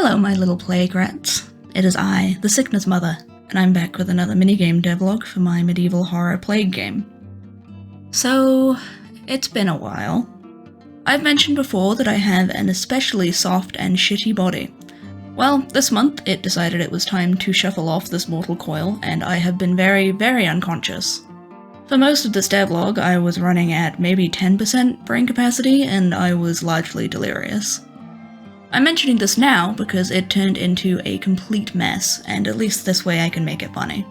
Hello my little plague rats. It is I, the Sickness Mother, and I'm back with another minigame devlog for my medieval horror plague game. So, it's been a while. I've mentioned before that I have an especially soft and shitty body. Well, this month it decided it was time to shuffle off this mortal coil, and I have been very, very unconscious. For most of this devlog I was running at maybe 10% brain capacity, and I was largely delirious. I'm mentioning this now because it turned into a complete mess, and at least this way I can make it funny.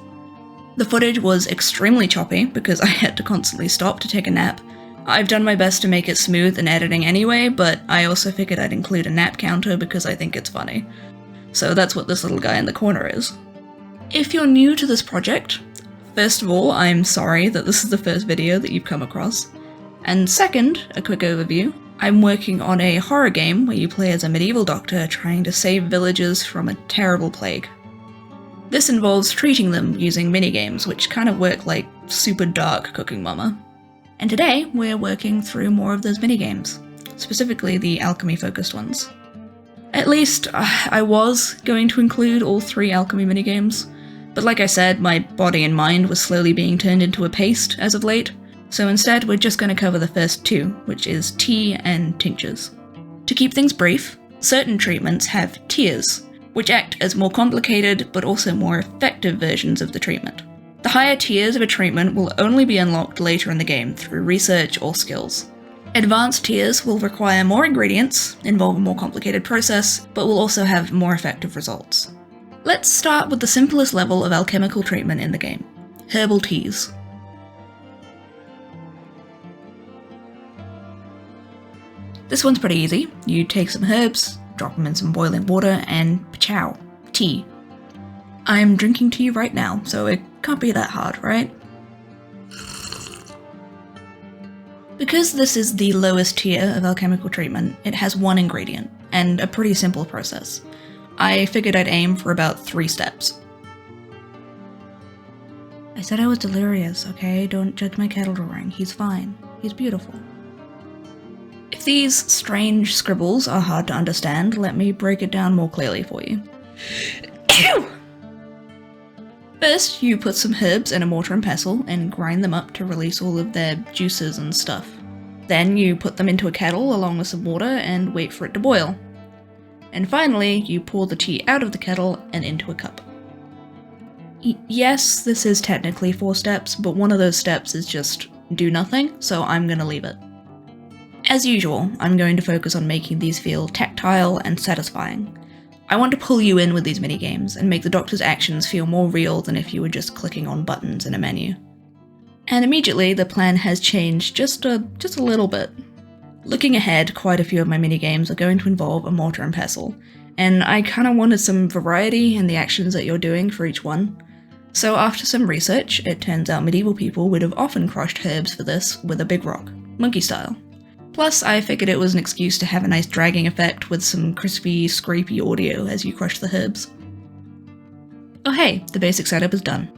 The footage was extremely choppy because I had to constantly stop to take a nap. I've done my best to make it smooth in editing anyway, but I also figured I'd include a nap counter because I think it's funny. So that's what this little guy in the corner is. If you're new to this project, first of all, I'm sorry that this is the first video that you've come across. And second, a quick overview. I'm working on a horror game where you play as a medieval doctor trying to save villagers from a terrible plague. This involves treating them using minigames, which kind of work like super dark Cooking Mama. And today, we're working through more of those minigames, specifically the alchemy-focused ones. At least, I was going to include all 3 alchemy minigames, but like I said, my body and mind was slowly being turned into a paste as of late. So instead, we're just going to cover the first 2, which is tea and tinctures. To keep things brief, certain treatments have tiers, which act as more complicated but also more effective versions of the treatment. The higher tiers of a treatment will only be unlocked later in the game through research or skills. Advanced tiers will require more ingredients, involve a more complicated process, but will also have more effective results. Let's start with the simplest level of alchemical treatment in the game, herbal teas. This one's pretty easy. You take some herbs, drop them in some boiling water, and pachow, tea. I'm drinking tea right now, so it can't be that hard, right? Because this is the lowest tier of alchemical treatment, it has 1 ingredient, and a pretty simple process. I figured I'd aim for about 3 steps. I said I was delirious, okay? Don't judge my kettle drawing. He's fine. He's beautiful. If these strange scribbles are hard to understand, let me break it down more clearly for you. First, you put some herbs in a mortar and pestle and grind them up to release all of their juices and stuff. Then you put them into a kettle along with some water and wait for it to boil. And finally, you pour the tea out of the kettle and into a cup. Yes, this is technically 4 steps, but one of those steps is just do nothing, so I'm gonna leave it. As usual, I'm going to focus on making these feel tactile and satisfying. I want to pull you in with these minigames and make the doctor's actions feel more real than if you were just clicking on buttons in a menu. And immediately, the plan has changed just a little bit. Looking ahead, quite a few of my minigames are going to involve a mortar and pestle, and I kinda wanted some variety in the actions that you're doing for each one. So after some research, it turns out medieval people would have often crushed herbs for this with a big rock, monkey style. Plus, I figured it was an excuse to have a nice dragging effect with some crispy, scrapey audio as you crush the herbs. Oh hey, the basic setup is done.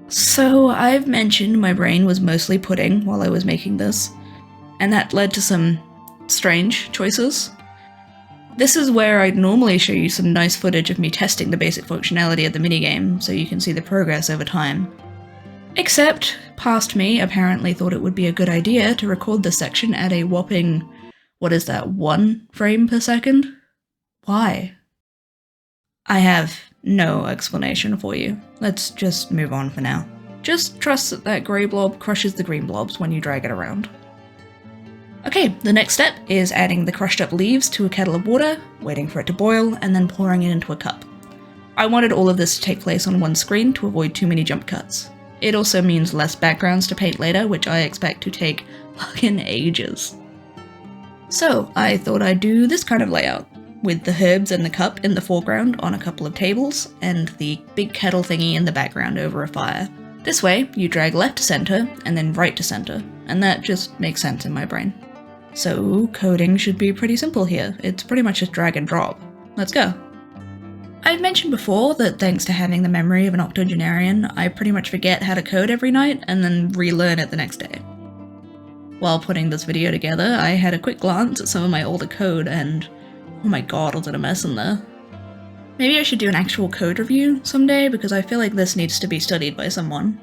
So, I've mentioned my brain was mostly pudding while I was making this, and that led to some strange choices. This is where I'd normally show you some nice footage of me testing the basic functionality of the minigame, so you can see the progress over time. Except, past me apparently thought it would be a good idea to record this section at a whopping, 1 frame per second? Why? I have no explanation for you. Let's just move on for now. Just trust that that grey blob crushes the green blobs when you drag it around. Okay, the next step is adding the crushed up leaves to a kettle of water, waiting for it to boil, and then pouring it into a cup. I wanted all of this to take place on one screen to avoid too many jump cuts. It also means less backgrounds to paint later, which I expect to take fucking ages. So, I thought I'd do this kind of layout, with the herbs and the cup in the foreground on a couple of tables, and the big kettle thingy in the background over a fire. This way, you drag left to center, and then right to center, and that just makes sense in my brain. So, coding should be pretty simple here. It's pretty much just drag and drop. Let's go. I've mentioned before that thanks to having the memory of an octogenarian, I pretty much forget how to code every night and then relearn it the next day. While putting this video together, I had a quick glance at some of my older code and oh my god, was it a mess in there. Maybe I should do an actual code review someday, because I feel like this needs to be studied by someone.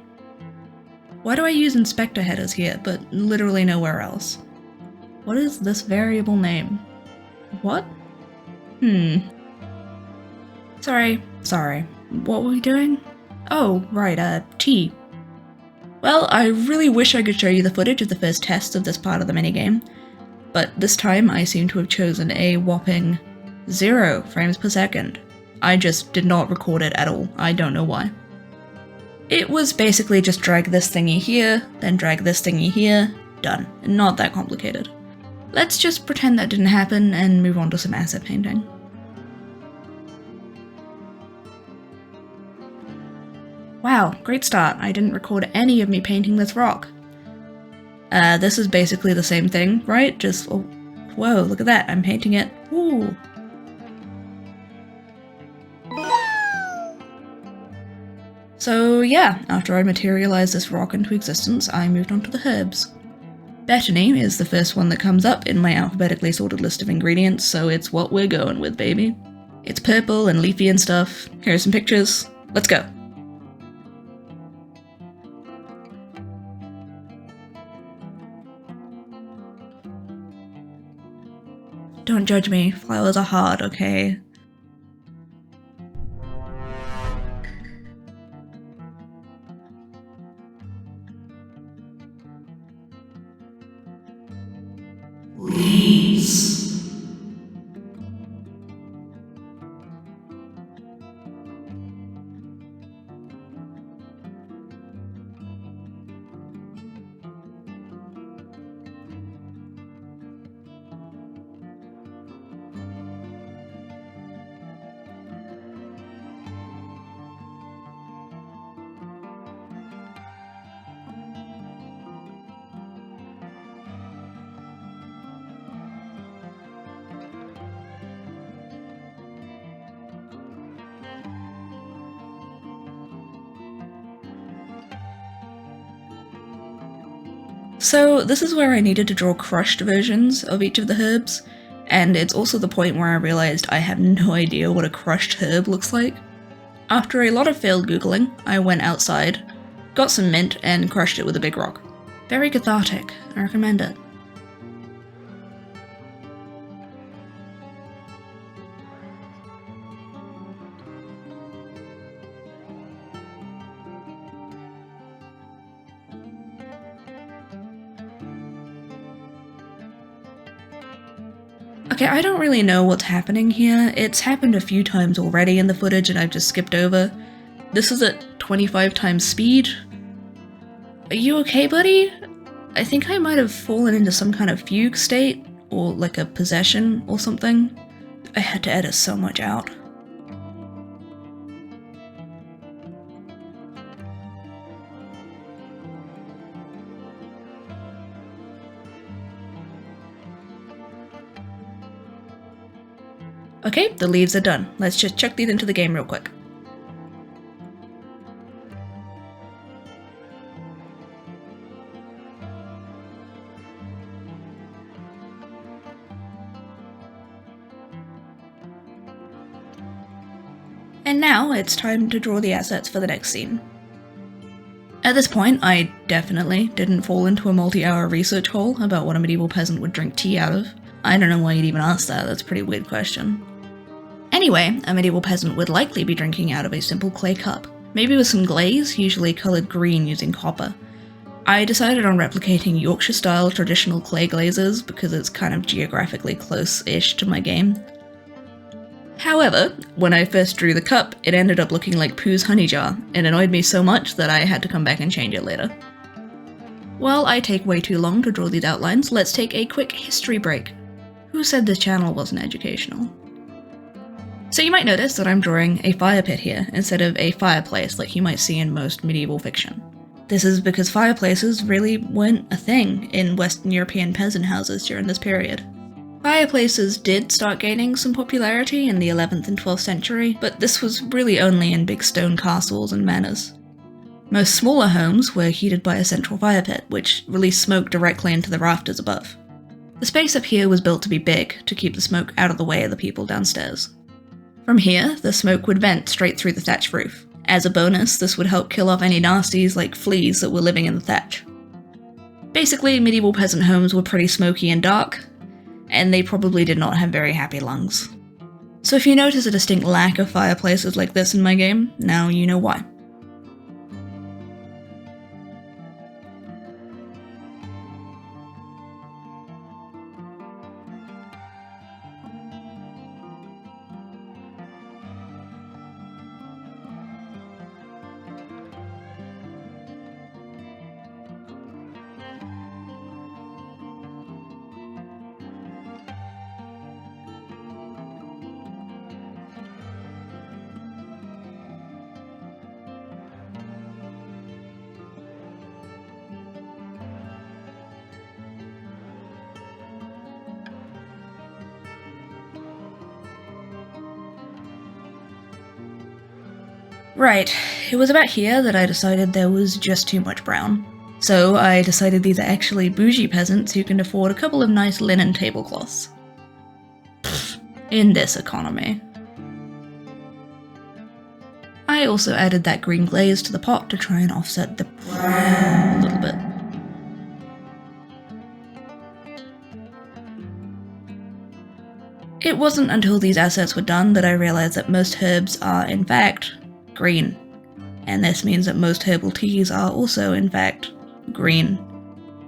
Why do I use inspector headers here, but literally nowhere else? What is this variable name? What? Sorry. What were we doing? Oh, right, T. Well, I really wish I could show you the footage of the first test of this part of the minigame, but this time I seem to have chosen a whopping 0 frames per second. I just did not record it at all. I don't know why. It was basically just drag this thingy here, then drag this thingy here, done. Not that complicated. Let's just pretend that didn't happen and move on to some asset painting. Wow, great start. I didn't record any of me painting this rock. This is basically the same thing, right? Just, oh, whoa, look at that, I'm painting it. Ooh. So yeah, after I materialized this rock into existence, I moved on to the herbs. Bethany is the first one that comes up in my alphabetically sorted list of ingredients, so it's what we're going with, baby. It's purple and leafy and stuff. Here are some pictures. Let's go. Don't judge me, flowers are hard, okay? Leaves. So this is where I needed to draw crushed versions of each of the herbs, and it's also the point where I realized I have no idea what a crushed herb looks like. After a lot of failed googling, I went outside, got some mint, and crushed it with a big rock. Very cathartic, I recommend it. Okay, I don't really know what's happening here. It's happened a few times already in the footage and I've just skipped over. This is at 25 times speed. Are you okay, buddy? I think I might have fallen into some kind of fugue state, or like a possession or something. I had to edit so much out. Okay, the leaves are done. Let's just chuck these into the game real quick. And now it's time to draw the assets for the next scene. At this point, I definitely didn't fall into a multi-hour research hole about what a medieval peasant would drink tea out of. I don't know why you'd even ask that, that's a pretty weird question. Anyway, a medieval peasant would likely be drinking out of a simple clay cup, maybe with some glaze, usually coloured green using copper. I decided on replicating Yorkshire-style traditional clay glazes because it's kind of geographically close-ish to my game. However, when I first drew the cup, it ended up looking like Pooh's honey jar, and annoyed me so much that I had to come back and change it later. While I take way too long to draw these outlines, let's take a quick history break. Who said this channel wasn't educational? So you might notice that I'm drawing a fire pit here, instead of a fireplace like you might see in most medieval fiction. This is because fireplaces really weren't a thing in Western European peasant houses during this period. Fireplaces did start gaining some popularity in the 11th and 12th century, but this was really only in big stone castles and manors. Most smaller homes were heated by a central fire pit, which released smoke directly into the rafters above. The space up here was built to be big, to keep the smoke out of the way of the people downstairs. From here, the smoke would vent straight through the thatch roof. As a bonus, this would help kill off any nasties like fleas that were living in the thatch. Basically, medieval peasant homes were pretty smoky and dark, and they probably did not have very happy lungs. So if you notice a distinct lack of fireplaces like this in my game, now you know why. Right, it was about here that I decided there was just too much brown. So I decided these are actually bougie peasants who can afford a couple of nice linen tablecloths. In this economy. I also added that green glaze to the pot to try and offset the brown a little bit. It wasn't until these assets were done that I realized that most herbs are, in fact, green. And this means that most herbal teas are also, in fact, green.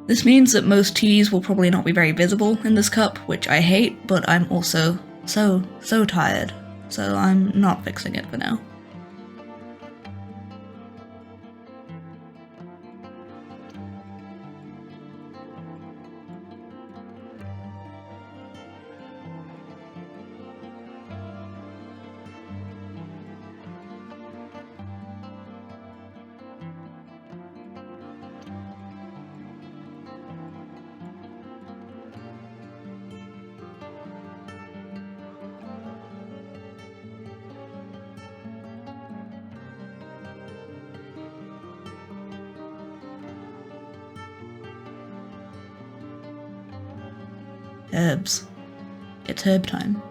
This means that most teas will probably not be very visible in this cup, which I hate, but I'm also so tired, so I'm not fixing it for now. Herbs. It's herb time.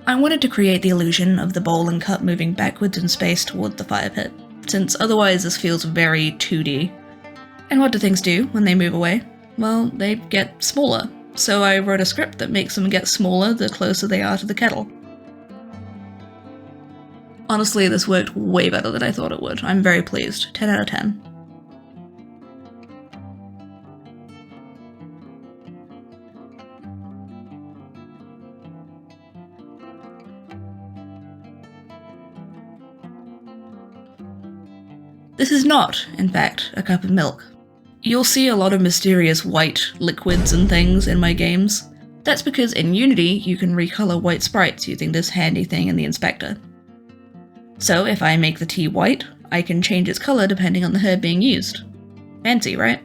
I wanted to create the illusion of the bowl and cup moving backwards in space toward the fire pit, since otherwise this feels very 2D. And what do things do when they move away? Well, they get smaller, so I wrote a script that makes them get smaller the closer they are to the kettle. Honestly, this worked way better than I thought it would. I'm very pleased. 10 out of 10. This is not, in fact, a cup of milk. You'll see a lot of mysterious white liquids and things in my games. That's because in Unity, you can recolor white sprites using this handy thing in the inspector. So if I make the tea white, I can change its color depending on the herb being used. Fancy, right?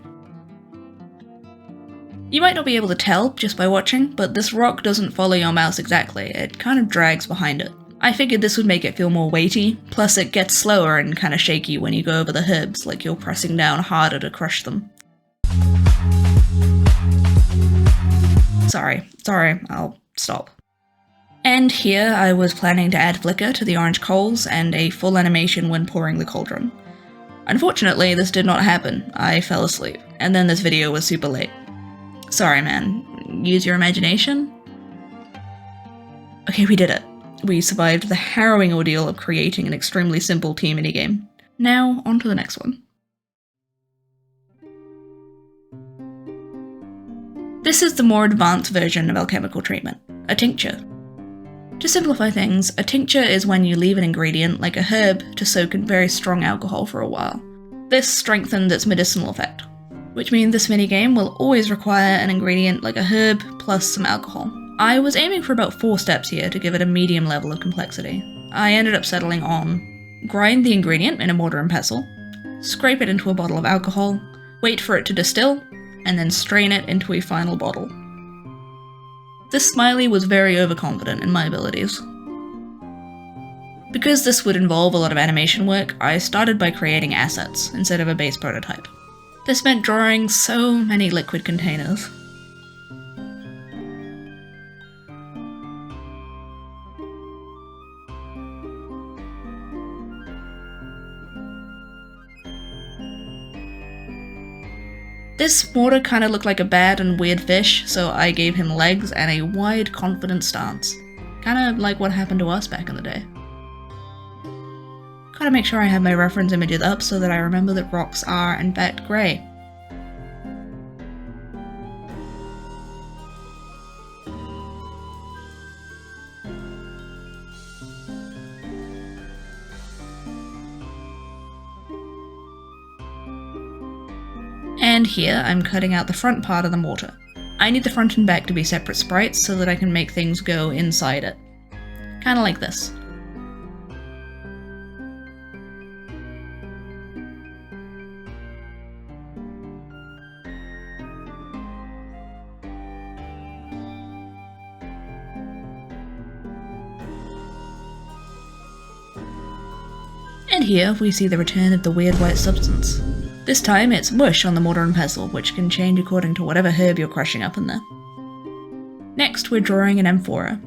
You might not be able to tell just by watching, but this rock doesn't follow your mouse exactly, it kind of drags behind it. I figured this would make it feel more weighty, plus it gets slower and kind of shaky when you go over the herbs, like you're pressing down harder to crush them. Sorry, I'll stop. And here I was planning to add flicker to the orange coals and a full animation when pouring the cauldron. Unfortunately, this did not happen. I fell asleep, and then this video was super late. Sorry man, use your imagination? Okay, we did it. We survived the harrowing ordeal of creating an extremely simple tea minigame. Now, on to the next one. This is the more advanced version of alchemical treatment, a tincture. To simplify things, a tincture is when you leave an ingredient, like a herb, to soak in very strong alcohol for a while. This strengthens its medicinal effect, which means this minigame will always require an ingredient like a herb plus some alcohol. I was aiming for about 4 steps here to give it a medium level of complexity. I ended up settling on grind the ingredient in a mortar and pestle, scrape it into a bottle of alcohol, wait for it to distill, and then strain it into a final bottle. This smiley was very overconfident in my abilities. Because this would involve a lot of animation work, I started by creating assets instead of a base prototype. This meant drawing so many liquid containers. This mortar kind of looked like a bad and weird fish, so I gave him legs and a wide, confident stance. Kinda like what happened to us back in the day. Gotta make sure I have my reference images up so that I remember that rocks are, in fact, grey. And here I'm cutting out the front part of the mortar. I need the front and back to be separate sprites so that I can make things go inside it. Kinda like this. And here we see the return of the weird white substance. This time it's mush on the mortar and pestle, which can change according to whatever herb you're crushing up in there. Next, we're drawing an amphora.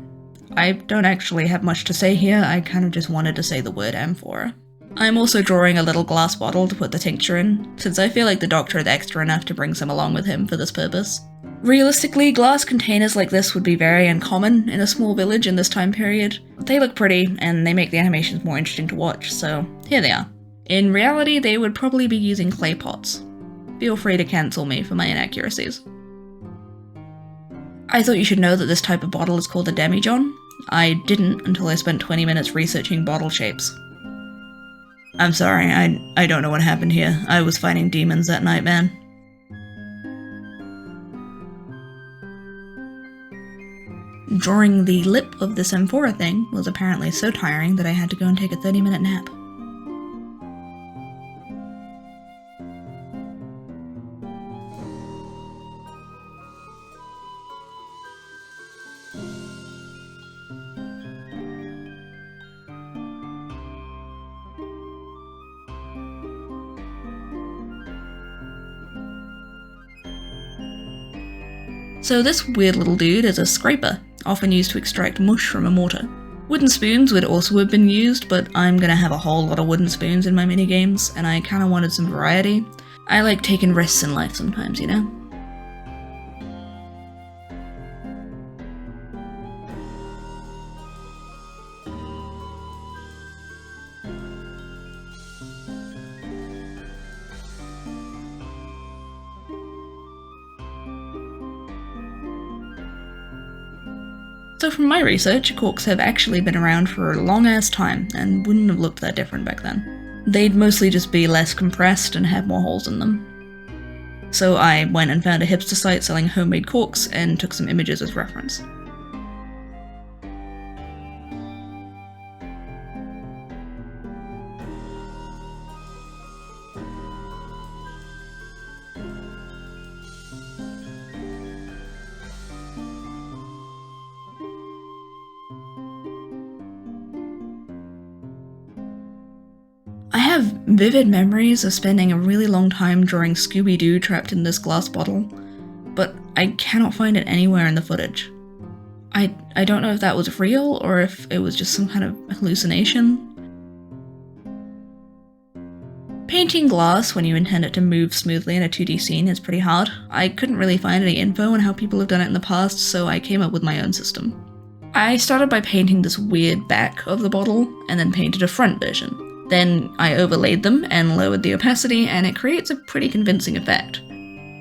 I don't actually have much to say here, I kind of just wanted to say the word amphora. I'm also drawing a little glass bottle to put the tincture in, since I feel like the doctor is extra enough to bring some along with him for this purpose. Realistically, glass containers like this would be very uncommon in a small village in this time period. They look pretty, and they make the animations more interesting to watch, so here they are. In reality, they would probably be using clay pots. Feel free to cancel me for my inaccuracies. I thought you should know that this type of bottle is called a demijohn. I didn't until I spent 20 minutes researching bottle shapes. I'm sorry, I don't know what happened here. I was fighting demons that night, man. Drawing the lip of this amphora thing was apparently so tiring that I had to go and take a 30-minute nap. So this weird little dude is a scraper, often used to extract mush from a mortar. Wooden spoons would also have been used, but I'm gonna have a whole lot of wooden spoons in my minigames, and I kinda wanted some variety. I like taking risks in life sometimes, you know? So from my research, corks have actually been around for a long-ass time, and wouldn't have looked that different back then. They'd mostly just be less compressed and have more holes in them. So I went and found a hipster site selling homemade corks and took some images as reference. I have vivid memories of spending a really long time drawing Scooby-Doo trapped in this glass bottle, but I cannot find it anywhere in the footage. I don't know if that was real or if it was just some kind of hallucination. Painting glass when you intend it to move smoothly in a 2D scene is pretty hard. I couldn't really find any info on how people have done it in the past, so I came up with my own system. I started by painting this weird back of the bottle, and then painted a front version. Then I overlaid them and lowered the opacity, and it creates a pretty convincing effect.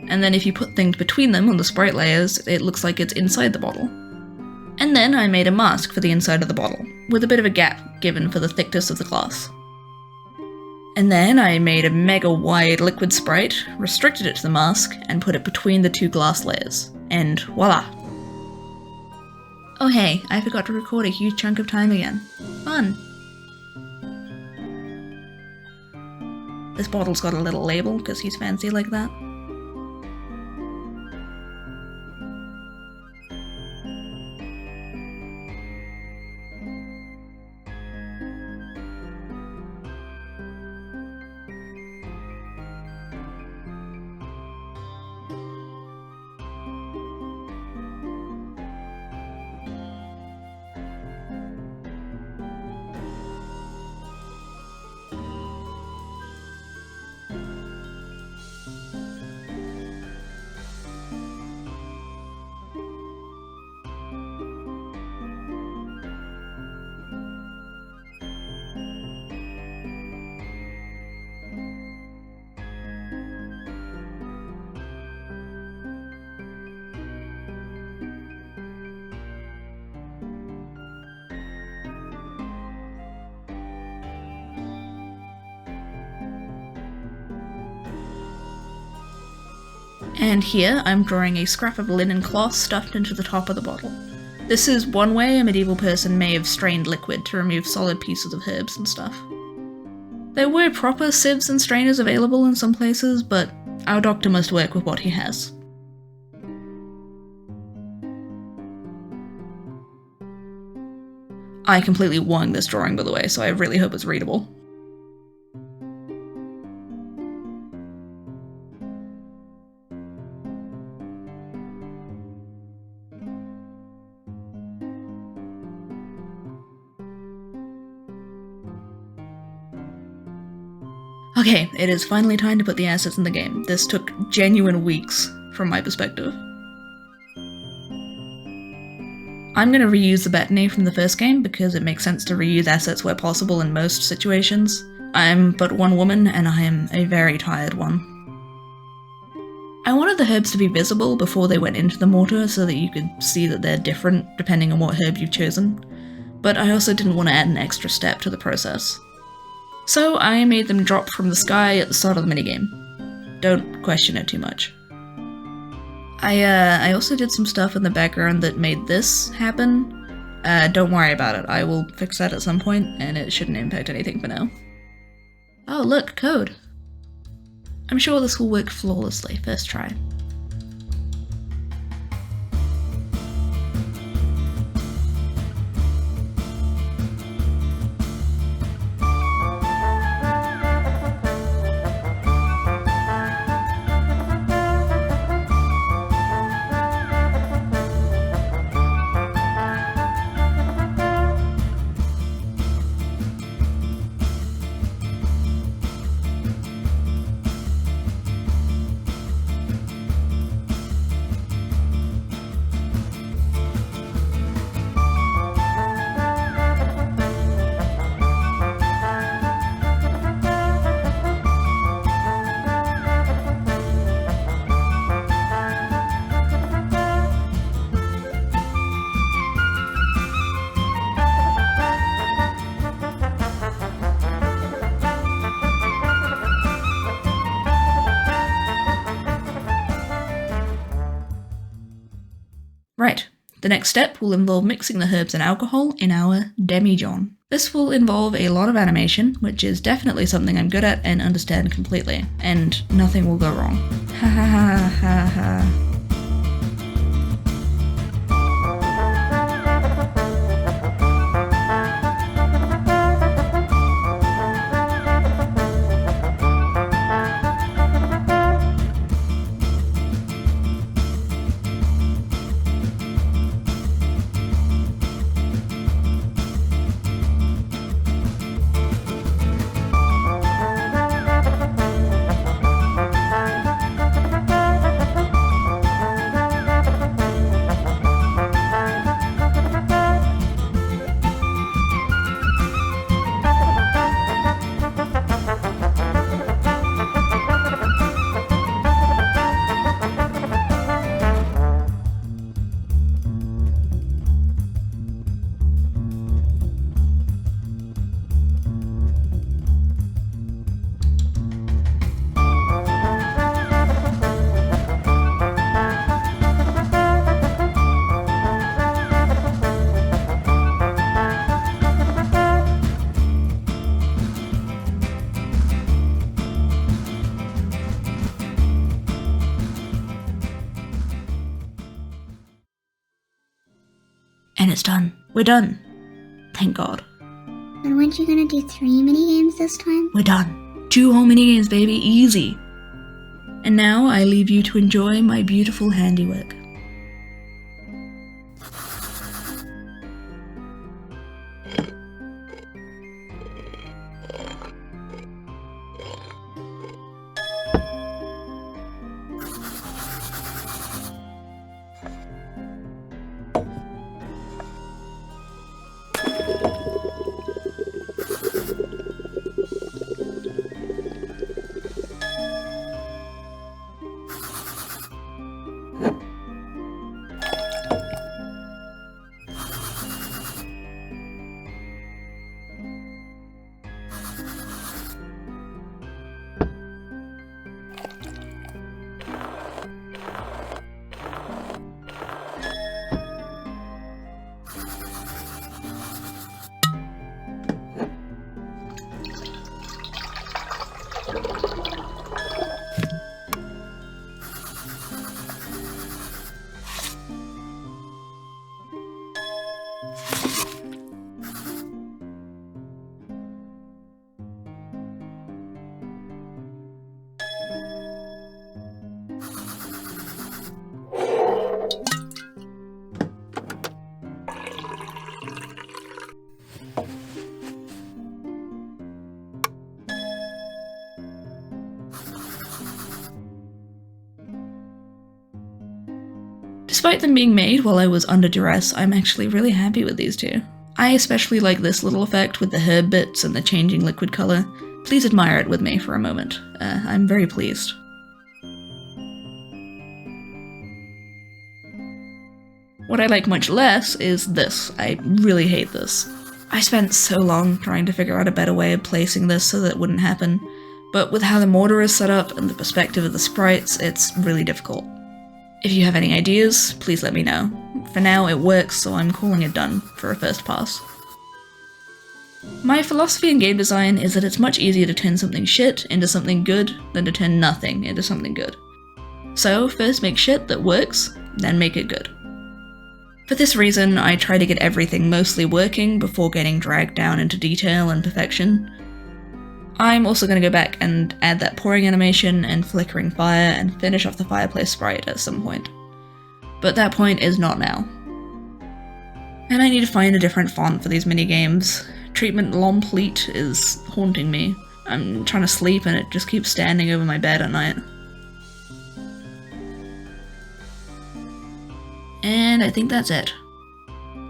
And then if you put things between them on the sprite layers, it looks like it's inside the bottle. And then I made a mask for the inside of the bottle, with a bit of a gap given for the thickness of the glass. And then I made a mega wide liquid sprite, restricted it to the mask, and put it between the two glass layers. And voila! Oh hey, I forgot to record a huge chunk of time again. Fun! This bottle's got a little label, because he's fancy like that. And here I'm drawing a scrap of linen cloth stuffed into the top of the bottle. This is one way a medieval person may have strained liquid to remove solid pieces of herbs and stuff. There were proper sieves and strainers available in some places, but our doctor must work with what he has. I completely wung this drawing, by the way, so I really hope it's readable. Okay, it is finally time to put the assets in the game. This took genuine weeks, from my perspective. I'm going to reuse the Bettany from the first game because it makes sense to reuse assets where possible in most situations. I'm but one woman, and I am a very tired one. I wanted the herbs to be visible before they went into the mortar so that you could see that they're different depending on what herb you've chosen, but I also didn't want to add an extra step to the process. So I made them drop from the sky at the start of the minigame. Don't question it too much. I also did some stuff in the background that made this happen. Don't worry about it, I will fix that at some point, and it shouldn't impact anything for now. Oh look, code. I'm sure this will work flawlessly, first try. Right, the next step will involve mixing the herbs and alcohol in our demijohn. This will involve a lot of animation, which is definitely something I'm good at and understand completely, and nothing will go wrong. Ha ha ha ha ha. And it's done. We're done. Thank God. But weren't you gonna do 3 minigames this time? We're done. 2 whole minigames, baby. Easy. And now I leave you to enjoy my beautiful handiwork. Despite them being made while I was under duress, I'm actually really happy with these two. I especially like this little effect with the herb bits and the changing liquid colour. Please admire it with me for a moment. I'm very pleased. What I like much less is this. I really hate this. I spent so long trying to figure out a better way of placing this so that it wouldn't happen, but with how the mortar is set up and the perspective of the sprites, it's really difficult. If you have any ideas, please let me know. For now, it works, so I'm calling it done for a first pass. My philosophy in game design is that it's much easier to turn something shit into something good than to turn nothing into something good. So, first make shit that works, then make it good. For this reason, I try to get everything mostly working before getting dragged down into detail and perfection. I'm also going to go back and add that pouring animation and flickering fire and finish off the fireplace sprite at some point. But that point is not now. And I need to find a different font for these minigames. Treatment Lomplete is haunting me. I'm trying to sleep and it just keeps standing over my bed at night. And I think that's it.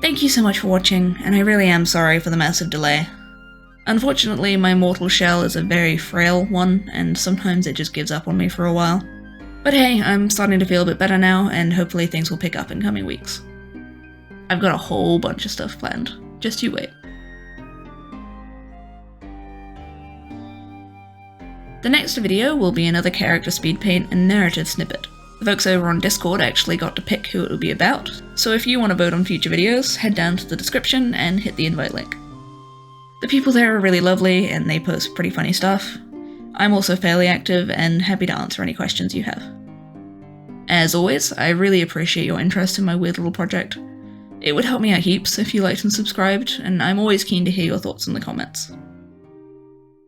Thank you so much for watching, and I really am sorry for the massive delay. Unfortunately, my mortal shell is a very frail one, and sometimes it just gives up on me for a while. But hey, I'm starting to feel a bit better now, and hopefully things will pick up in coming weeks. I've got a whole bunch of stuff planned. Just you wait. The next video will be another character speed paint and narrative snippet. The folks over on Discord actually got to pick who it will be about, so if you want to vote on future videos, head down to the description and hit the invite link. The people there are really lovely, and they post pretty funny stuff. I'm also fairly active and happy to answer any questions you have. As always, I really appreciate your interest in my weird little project. It would help me out heaps if you liked and subscribed, and I'm always keen to hear your thoughts in the comments.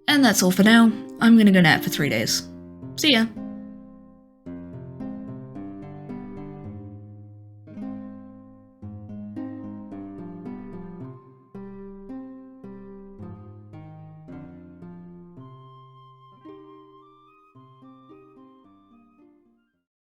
And that's all for now. I'm gonna go nap for 3 days. See ya!